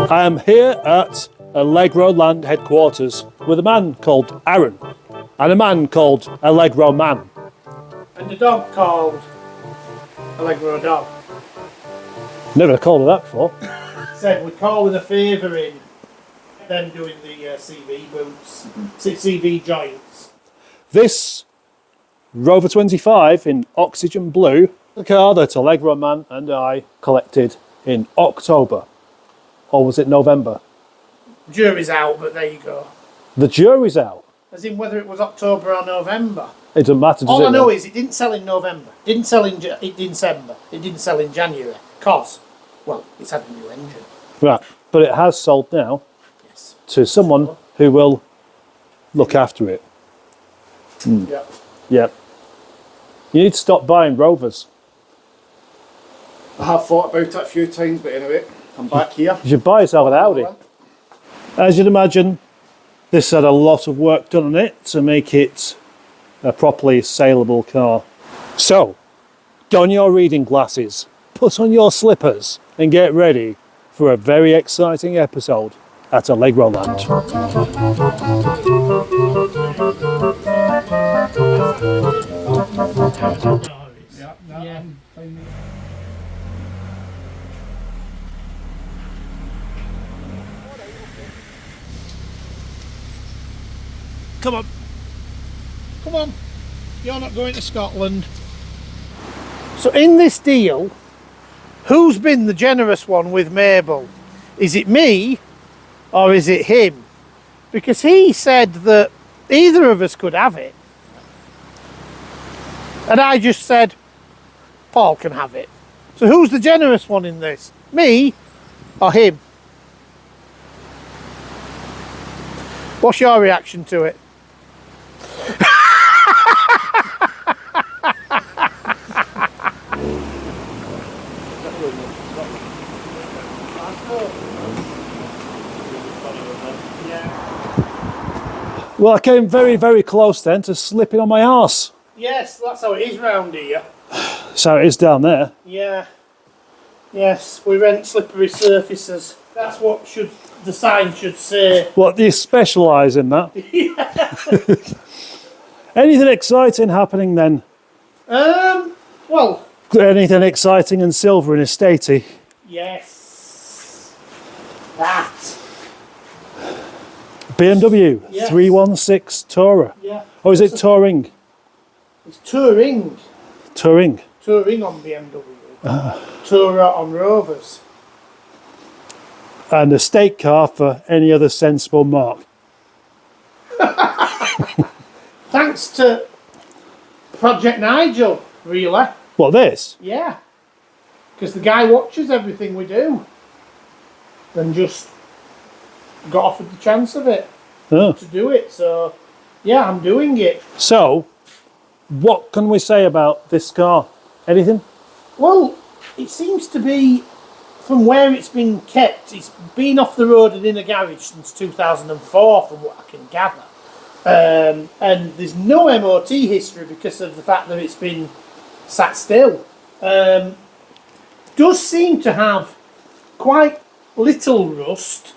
I am here at Allegroland headquarters with a man called Aaron and a man called Allegroman. And the dog called Allegro dog. Never called her that before. Said we're calling a favour in them doing the CV boots, CV joints. This Rover 25 in oxygen blue, the car that Allegroman and I collected in October. Or was it November? Jury's out, but there you go. The jury's out. As in whether it was October or November. It doesn't matter, does All it? I know is it didn't sell in November. It didn't sell in December. It didn't sell in January. Cause, well, it's had a new engine. Right, but it has sold now Yes. to someone who will look after it. Yeah. Yep. You need to stop buying Rovers. I have thought about it a few times, but anyway, I'm back here. You should buy yourself an Audi. As you'd imagine, this had a lot of work done on it to make it a properly saleable car. So, don your reading glasses, put on your slippers, and get ready for a very exciting episode at Allegroland. Yeah. Come on. Come on, you're not going to Scotland. So in this deal, who's been the generous one with Mabel? Is it me or is it him? Because he said that either of us could have it. And I just said, Paul can have it. So who's the generous one in this? Me or him? What's your reaction to it? Well, I came very, very close then to slipping on my arse. Yes, that's how it is round here. So it is down there. Yeah. Yes, we rent slippery surfaces. That's what the sign should say. What, do you specialise in that? Anything exciting happening then? Well, Anything exciting and silver in estatey? yes. That. BMW Yes. 316 Tourer. Yeah. Or is it Touring? It's touring. Touring. Touring on BMW. Tourer on Rovers. And a state car for any other sensible mark. Thanks to Project Nigel, really. What, this? Yeah. Because the guy watches everything we do. And just got offered the chance of it Oh. to do it. So, yeah, I'm doing it. So, what can we say about this car? Anything? Well, it seems to be, from where it's been kept, it's been off the road and in a garage since 2004, from what I can gather. And there's no MOT history because of the fact that it's been sat still. Does seem to have quite little rust.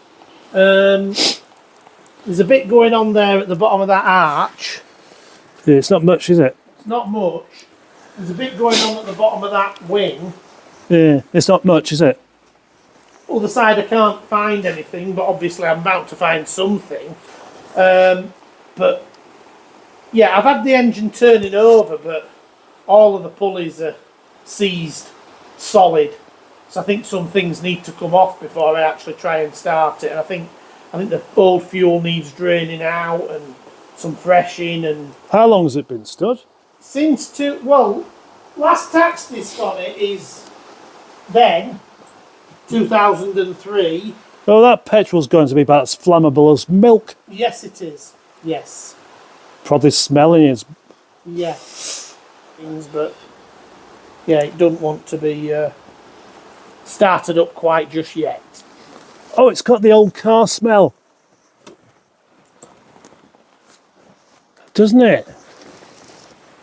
There's a bit going on there at the bottom of that arch. It's not much, is it? It's not much. There's a bit going on at the bottom of that wing. Yeah, it's not much, is it? Other side I can't find anything, but obviously I'm about to find something. But yeah, I've had the engine turning over, but all of the pulleys are seized solid. So I think some things need to come off before I actually try and start it. And I think the old fuel needs draining out and some fresh in. And How long has it been stood? last tax disc on it is then 2003. Oh, that petrol's going to be about as flammable as milk. Yes, it is. Yes. Probably smelling is. Yeah. Things, but yeah, it doesn't want to be started up quite just yet. Oh, it's got the old car smell. Doesn't it?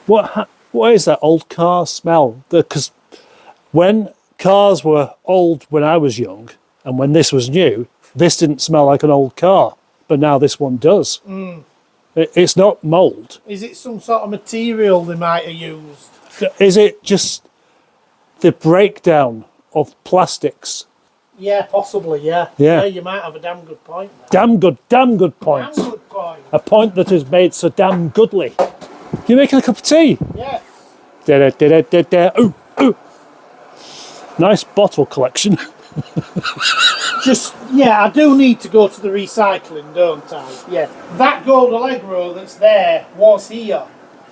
What is that old car smell? Because when cars were old when I was young, and when this was new, this didn't smell like an old car, but now this one does. It's not mould. Is it some sort of material they might have used? Is it just the breakdown of plastics? Yeah, possibly, yeah. Yeah. You might have a damn good point there. Damn good point. Damn good point. A point that is made so damn goodly. You're making a cup of tea. Yes. Da-da-da-da-da-da. Ooh, ooh. Nice bottle collection. I do need to go to the recycling, don't I? Yeah. That gold Allegro that's there was here.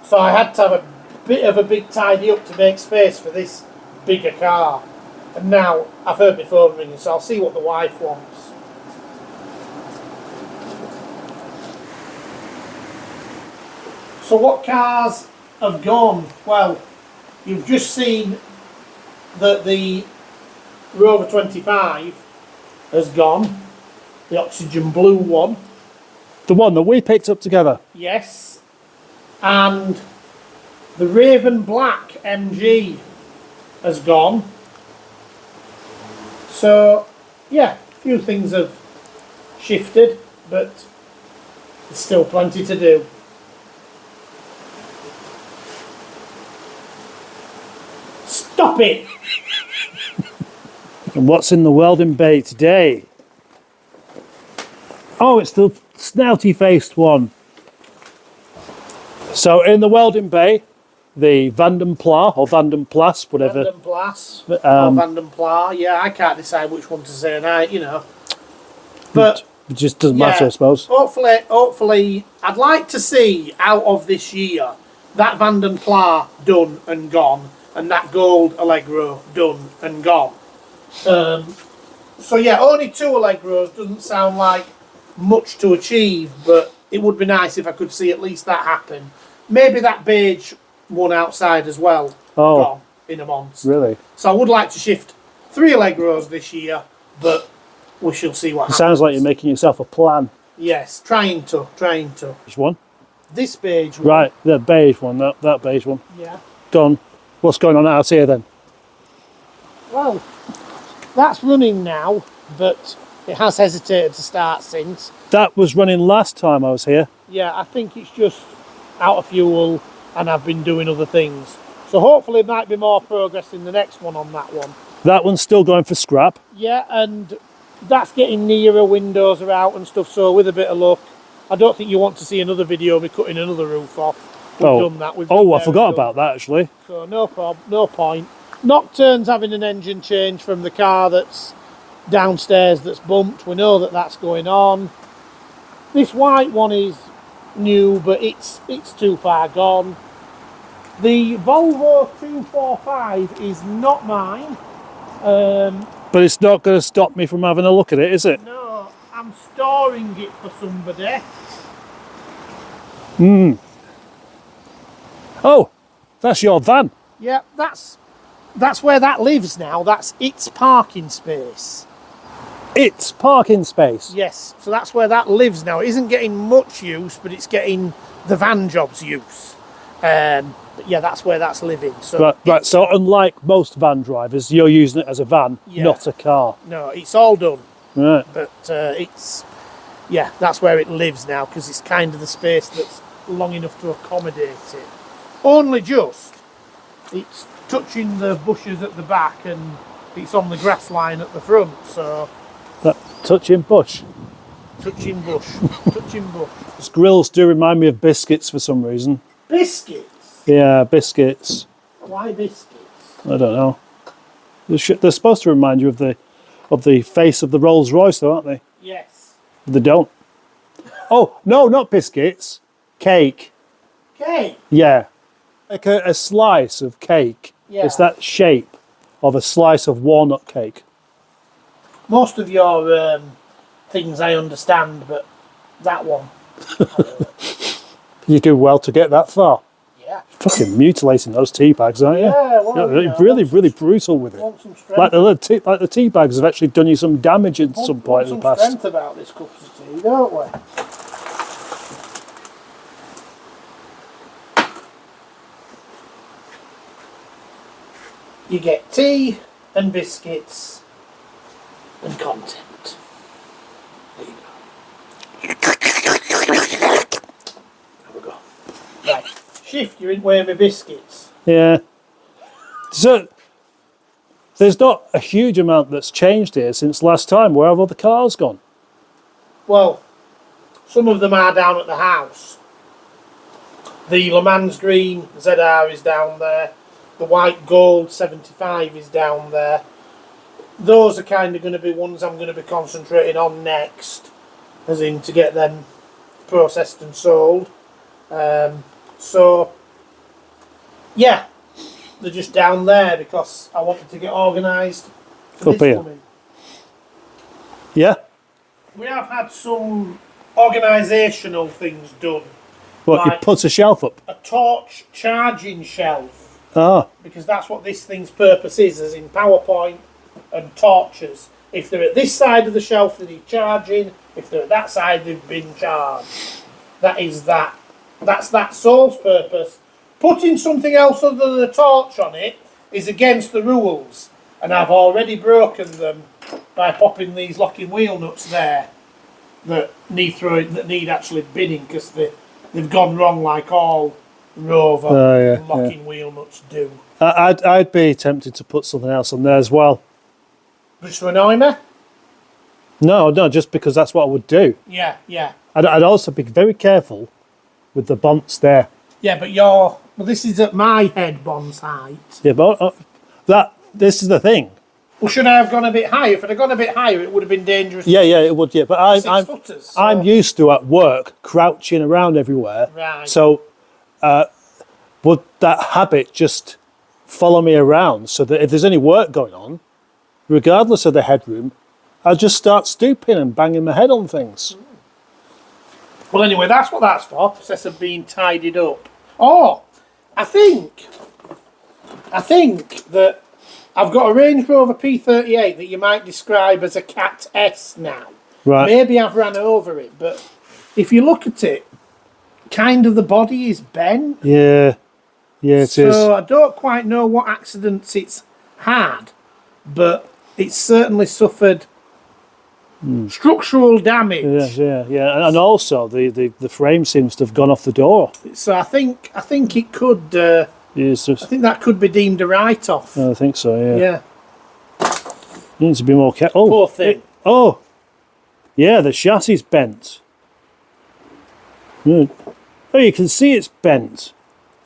So I had to have a bit of a big tidy up to make space for this bigger car. And now I've heard my phone ringing, so I'll see what the wife wants. So what cars have gone? Well, you've just seen that the Rover 25 has gone. The oxygen blue one. The one that we picked up together. Yes. And the Raven Black MG has gone. So, yeah, a few things have shifted, but there's still plenty to do. Stop it! And what's in the welding bay today? Oh, it's the snouty-faced one. So in the welding bay, the Vanden Pla or Vanden Plas, whatever. Vanden Plas or Vanden Pla. Yeah, I can't decide which one to say now, But It just doesn't matter, I suppose. Hopefully, I'd like to see out of this year that Vanden Pla done and gone, and that gold Allegro done and gone. So yeah, only 2 Allegros doesn't sound like much to achieve, but it would be nice if I could see at least that happen. Maybe that beige one outside as well. Oh. Gone in a month. Really? So I would like to shift 3 Allegros this year, but we shall see what happens. Sounds like you're making yourself a plan. Yes, trying to. Which one? This beige one. Right, the beige one, that beige one. Yeah. Done. What's going on out here then? Well, that's running now, but it has hesitated to start since. That was running last time I was here. Yeah, I think it's just out of fuel and I've been doing other things. So hopefully there might be more progress in the next one on that one. That one's still going for scrap. Yeah, and that's getting nearer, windows are out and stuff, so with a bit of luck, I don't think you want to see another video of me cutting another roof off. We've done that. I forgot about that actually. So no problem, no point. Nocturne's having an engine change from the car that's downstairs that's bumped. We know that that's going on. This white one is new, but it's too far gone. The Volvo 245 is not mine. But it's not going to stop me from having a look at it, is it? No, I'm storing it for somebody. Oh, that's your van. Yeah, that's where that lives now. That's its parking space. It's parking space. Yes, so that's where that lives now. It isn't getting much use, but it's getting the van job's use. But yeah, that's where that's living. So Right. So unlike most van drivers, you're using it as a van, Yeah. not a car. no, it's all done. Right. But that's where it lives now, because it's kind of the space that's long enough to accommodate it. Only just. It's touching the bushes at the back and it's on the grass line at the front, so That touching bush. touching bush. Touching bush. Those grills do remind me of biscuits for some reason. Biscuits? Yeah, biscuits. Why biscuits? I don't know. They're supposed to remind you of the face of the Rolls Royce, though, aren't they? Yes. But they don't. Oh no, not biscuits. Cake. Cake? Yeah, like a slice of cake. Yeah. It's that shape of a slice of walnut cake. Most of your things I understand, but that one. You do well to get that far. Yeah. Fucking mutilating those tea bags, aren't you? Yeah, well, Yeah, you know, really brutal with it. Want some strength. Like the tea bags have actually done you some damage at some point in the Want some past. strength about this cup of tea, don't we? You get tea and biscuits and content. shift, you're in where my biscuits. Yeah. So there's not a huge amount that's changed here since last time. Where have all the cars gone? Well, some of them are down at the house. The Le Mans Green ZR is down there. The White Gold 75 is down there. Those are kind of going to be ones I'm going to be concentrating on next, as in to get them processed and sold. So, yeah, they're just down there because I wanted to get organised for Up this here. coming. Yeah. We have had some organisational things done. What, you Like- put a shelf up? A torch charging shelf, Ah, because that's what this thing's purpose is, as in PowerPoint and torches. If they're at this side of the shelf, they need charging. If they're at that side, they've been charged. That is that. That's that sole's purpose. Putting something else other than a torch on it is against the rules, and I've already broken them by popping these locking wheel nuts there that need throwing, that need actually binning because they've gone wrong like all Rover yeah, locking wheel nuts do. I'd be tempted to put something else on there as well. Just to annoy me? No, just because that's what I would do. Yeah, yeah. I'd also be very careful with the bonds there. Yeah, but this is at my head bonds height. Yeah, but this is the thing. Well, should I have gone a bit higher? If I'd have gone a bit higher, it would have been dangerous. Yeah, it would. Yeah, but I'm 6 footers. So. I'm used to at work crouching around everywhere. Right. So, would that habit just follow me around so that if there's any work going on, regardless of the headroom, I'll just start stooping and banging my head on things. Well, anyway, that's what that's for. Process of being tidied up. Oh, I think that I've got a Range Rover P38 that you might describe as a Cat S now. Right. Maybe I've ran over it, but if you look at it, kind of the body is bent. Yeah, it is. So I don't quite know what accidents it's had, but it's certainly suffered structural damage. Yeah. And also the frame seems to have gone off the door. So I think it could. It's just, I think that could be deemed a write-off. I think so. Yeah. Yeah. You need to be more careful. Poor thing. Yeah, the chassis bent. Oh, you can see it's bent.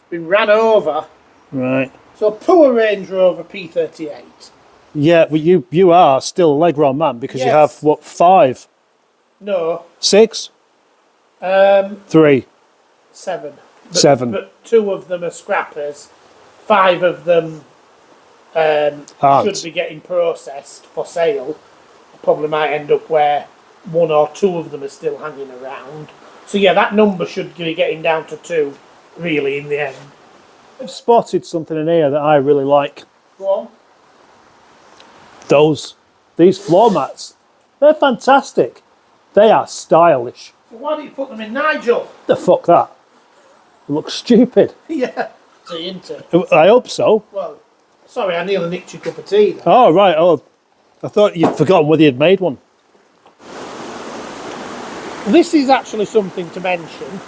Been ran over. Right. So poor Range Rover P38. Yeah, but you are still Allegro man because you Yes. have what, 5, No. 6, 3, 7. 7. But 2 of them are scrappers. 5 of them Aren't. should be getting processed for sale. Probably might end up where 1 or 2 of them are still hanging around. So yeah, that number should be getting down to 2, really, in the end. I've spotted something in here that I really like. Go on. These floor mats, they're fantastic. They are stylish. Well, why don't you put them in Nigel? The fuck that? It looks stupid. Yeah. So you into? I hope so. Well, sorry, I nearly nicked your cup of tea there. Oh, right. Oh, I thought you'd forgotten whether you'd made one. This is actually something to mention.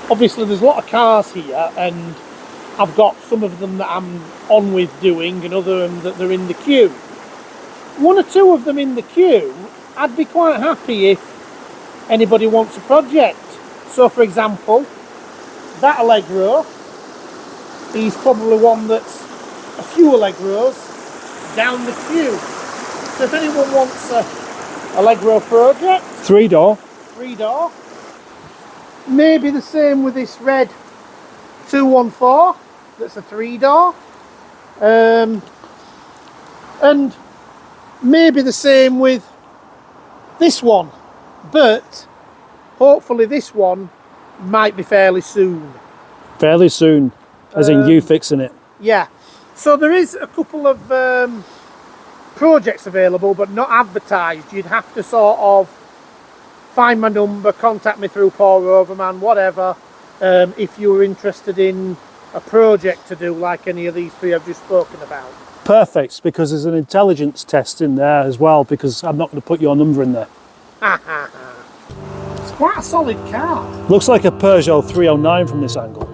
Obviously, there's a lot of cars here, and I've got some of them that I'm on with doing, and other that they're in the queue. 1 or 2 of them in the queue, I'd be quite happy if anybody wants a project. So, for example, that Allegro is probably one that's a few Allegros down the queue. So, if anyone wants a Allegro project, 3-door. 3-door. Maybe the same with this red 214 that's a 3-door. And maybe the same with this one. But hopefully this one might be fairly soon. Fairly soon, as in you fixing it. Yeah. So there is a couple of projects available, but not advertised. You'd have to sort of find my number, contact me through Paul Roverman, whatever, if you were interested in a project to do like any of these 3 I've just spoken about. Perfect, because there's an intelligence test in there as well, because I'm not going to put your number in there. It's quite a solid car. Looks like a Peugeot 309 from this angle.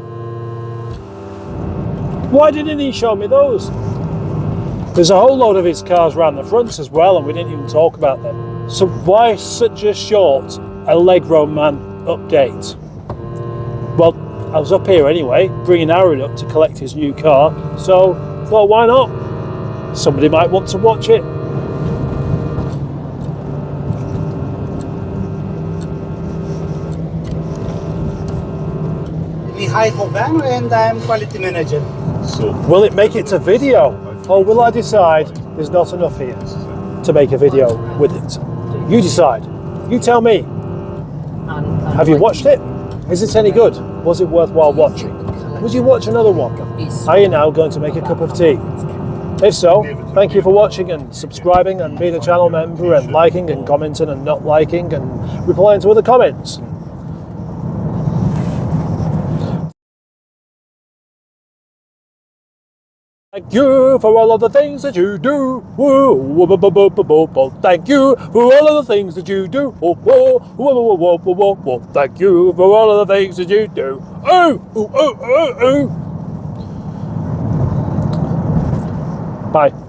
Why didn't he show me those? There's a whole load of his cars around the front as well, and we didn't even talk about them. So why such a short Allegroman update? Well, I was up here anyway, bringing Aaron up to collect his new car, so thought, why not? Somebody might want to watch it. Hi, Rover, and I'm quality manager. So, Will it make it to video? Or will I decide there's not enough here to make a video with it? You decide. You tell me. Have you watched it? Is it any good? Was it worthwhile watching? Would you watch another one? Are you now going to make a cup of tea? If so, thank you for watching and subscribing and being a channel member and liking and commenting and not liking and replying to other comments. Thank you for all of the things that you do. Thank you for all of the things that you do. Thank you for all of the things that you do. Bye.